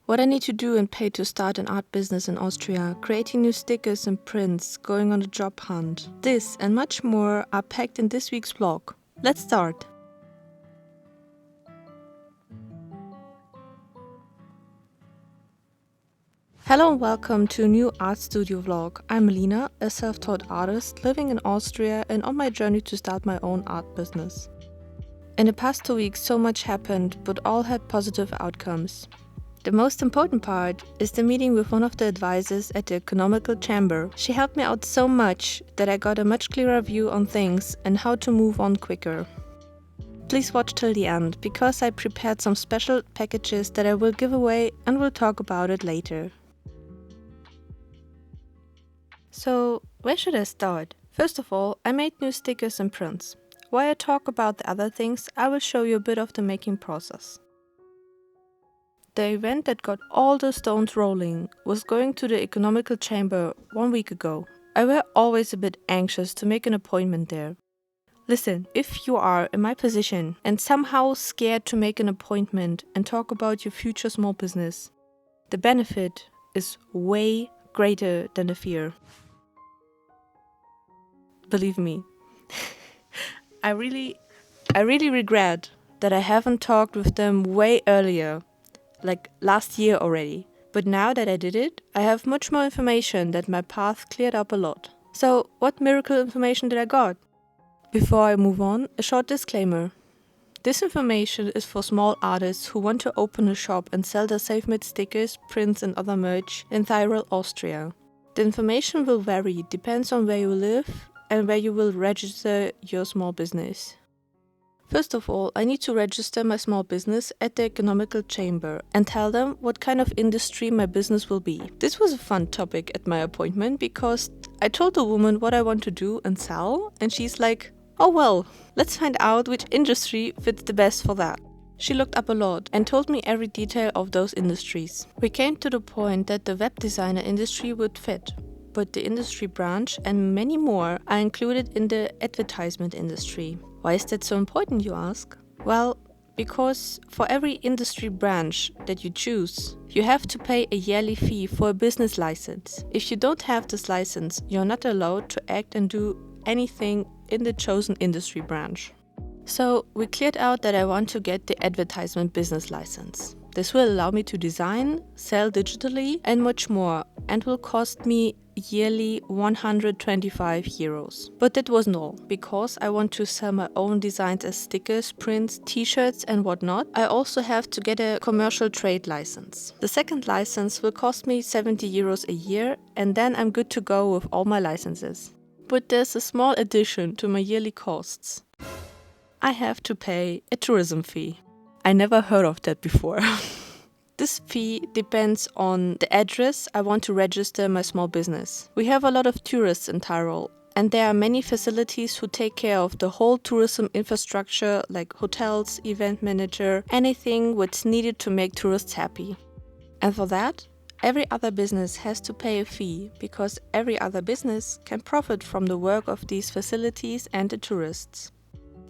What I need to do and pay to start an art business in Austria, creating new stickers and prints, going on a job hunt. This and much more are packed in this week's vlog. Let's start! Hello and welcome to a new art studio vlog. I'm Lina, a self-taught artist living in Austria and on my journey to start my own art business. In the past 2 weeks so much happened, but all had positive outcomes. The most important part is the meeting with one of the advisors at the economical chamber. She helped me out so much that I got a much clearer view on things and how to move on quicker. Please watch till the end, because I prepared some special packages that I will give away and we'll talk about it later. So, where should I start? First of all, I made new stickers and prints. While I talk about the other things, I will show you a bit of the making process. The event that got all the stones rolling was going to the economical chamber 1 week ago. I were always a bit anxious to make an appointment there. Listen, if you are in my position and somehow scared to make an appointment and talk about your future small business, the benefit is way greater than the fear. Believe me. I really regret that I haven't talked with them way earlier, like last year already. But now that I did it, I have much more information that my path cleared up a lot. So what miracle information did I got? Before I move on, a short disclaimer. This information is for small artists who want to open a shop and sell their self-made stickers, prints and other merch in Tyrol, Austria. The information will vary, depends on where you live and where you will register your small business. First of all, I need to register my small business at the economical chamber and tell them what kind of industry my business will be. This was a fun topic at my appointment because I told the woman what I want to do and sell, and she's like, oh well, let's find out which industry fits the best for that. She looked up a lot and told me every detail of those industries. We came to the point that the web designer industry would fit, but the industry branch and many more are included in the advertisement industry. Why is that so important, you ask? Well, because for every industry branch that you choose, you have to pay a yearly fee for a business license. If you don't have this license, you're not allowed to act and do anything in the chosen industry branch. So we cleared out that I want to get the advertisement business license. This will allow me to design, sell digitally and much more, and will cost me yearly 125 euros. But that wasn't all. Because I want to sell my own designs as stickers, prints, t-shirts and whatnot, I also have to get a commercial trade license. The second license will cost me 70 euros a year, and then I'm good to go with all my licenses. But there's a small addition to my yearly costs. I have to pay a tourism fee. I never heard of that before. This fee depends on the address I want to register my small business. We have a lot of tourists in Tyrol, and there are many facilities who take care of the whole tourism infrastructure like hotels, event manager, anything what's needed to make tourists happy. And for that, every other business has to pay a fee because every other business can profit from the work of these facilities and the tourists.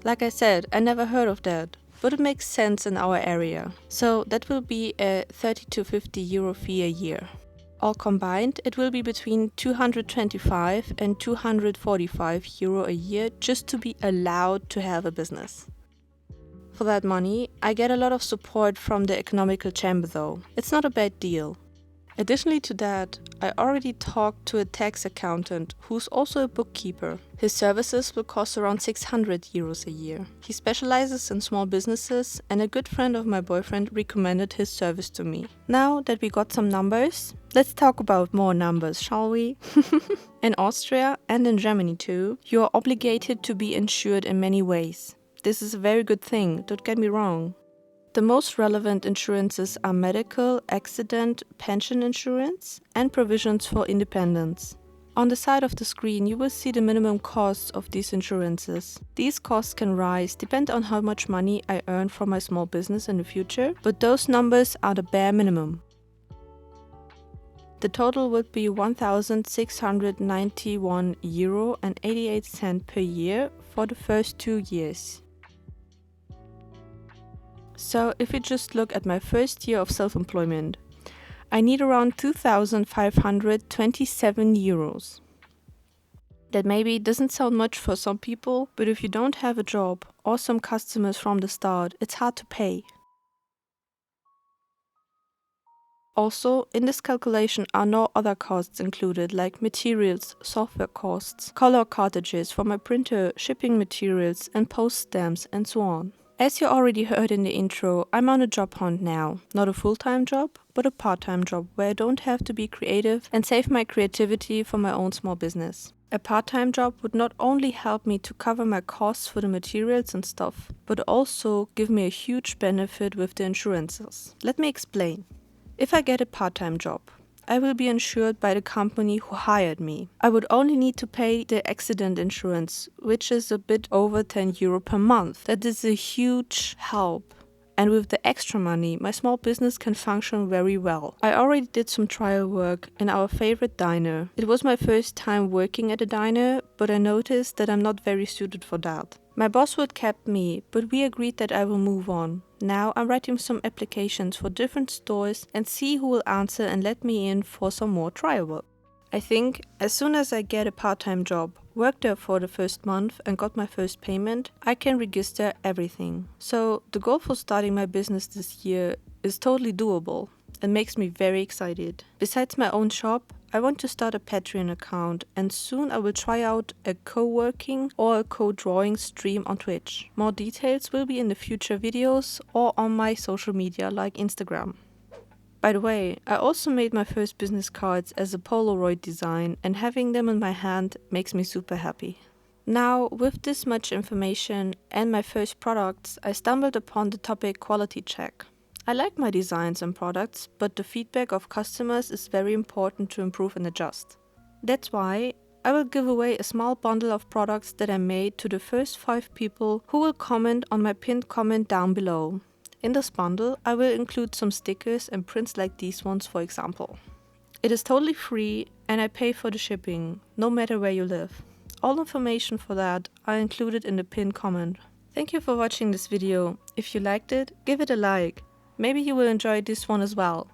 Like I said, I never heard of that. But it makes sense in our area. So that will be a 30 to 50 euro fee a year. All combined, it will be between 225 and 245 euro a year just to be allowed to have a business. For that money, I get a lot of support from the economical chamber though. It's not a bad deal. Additionally to that, I already talked to a tax accountant who's also a bookkeeper. His services will cost around 600 euros a year. He specializes in small businesses and a good friend of my boyfriend recommended his service to me. Now that we got some numbers, let's talk about more numbers, shall we? In Austria and in Germany too, you are obligated to be insured in many ways. This is a very good thing, don't get me wrong. The most relevant insurances are medical, accident, pension insurance, and provisions for independence. On the side of the screen, you will see the minimum costs of these insurances. These costs can rise, depending on how much money I earn from my small business in the future, but those numbers are the bare minimum. The total would be 1,691 euro and 88 cents per year for the first 2 years. So if we just look at my first year of self-employment, I need around 2,527 euros. That maybe doesn't sound much for some people, but if you don't have a job or some customers from the start, it's hard to pay. Also, in this calculation are no other costs included, like materials, software costs, color cartridges for my printer, shipping materials, and post stamps, and so on. As you already heard in the intro, I'm on a job hunt now. Not a full-time job, but a part-time job where I don't have to be creative and save my creativity for my own small business. A part-time job would not only help me to cover my costs for the materials and stuff, but also give me a huge benefit with the insurances. Let me explain. If I get a part-time job, I will be insured by the company who hired me. I would only need to pay the accident insurance, which is a bit over 10 euro per month. That is a huge help. And with the extra money, my small business can function very well. I already did some trial work in our favorite diner. It was my first time working at a diner, but I noticed that I'm not very suited for that. My boss would keep me, but we agreed that I will move on. Now I'm writing some applications for different stores and see who will answer and let me in for some more trial work. I think as soon as I get a part-time job, worked there for the first month and got my first payment, I can register everything. So the goal for starting my business this year is totally doable and makes me very excited. Besides my own shop, I want to start a Patreon account and soon I will try out a co-working or a co-drawing stream on Twitch. More details will be in the future videos or on my social media like Instagram. By the way, I also made my first business cards as a Polaroid design and having them in my hand makes me super happy. Now, with this much information and my first products, I stumbled upon the topic quality check. I like my designs and products, but the feedback of customers is very important to improve and adjust. That's why I will give away a small bundle of products that I made to the first 5 people who will comment on my pinned comment down below. In this bundle, I will include some stickers and prints like these ones, for example. It is totally free and I pay for the shipping, no matter where you live. All information for that are included in the pinned comment. Thank you for watching this video. If you liked it, give it a like. Maybe you will enjoy this one as well.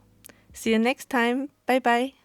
See you next time. Bye bye.